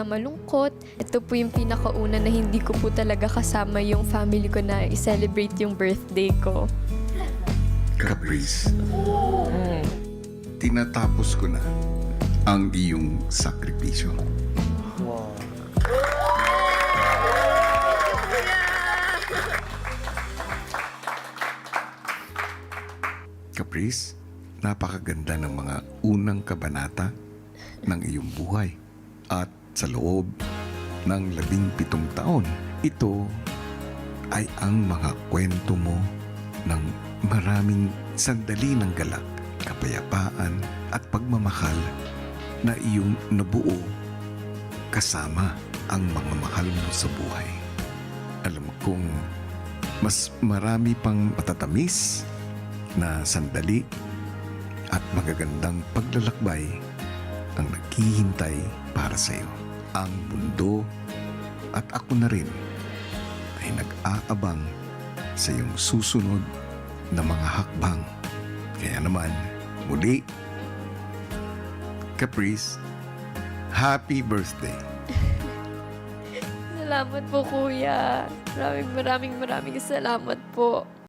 malungkot. Ito po yung pinakauna na hindi ko po talaga kasama yung family ko na i-celebrate yung birthday ko. Caprice, tinatapos ko na ang iyong sakripisyo. Caprice, napakaganda ng mga unang kabanata ng iyong buhay. At sa loob ng 17 taon, ito ay ang mga kwento mo ng maraming sandali ng galak, kapayapaan at pagmamahal na iyong nabuo kasama ang mga mahal mo sa buhay. Alam kong mas marami pang matatamis na sandali at magagandang paglalakbay ang naghihintay para sa iyo. Ang mundo at ako na rin ay nag-aabang sa iyong susunod na mga hakbang. Kaya naman, muli, Caprice, happy birthday! Salamat po, Kuya. Maraming salamat po.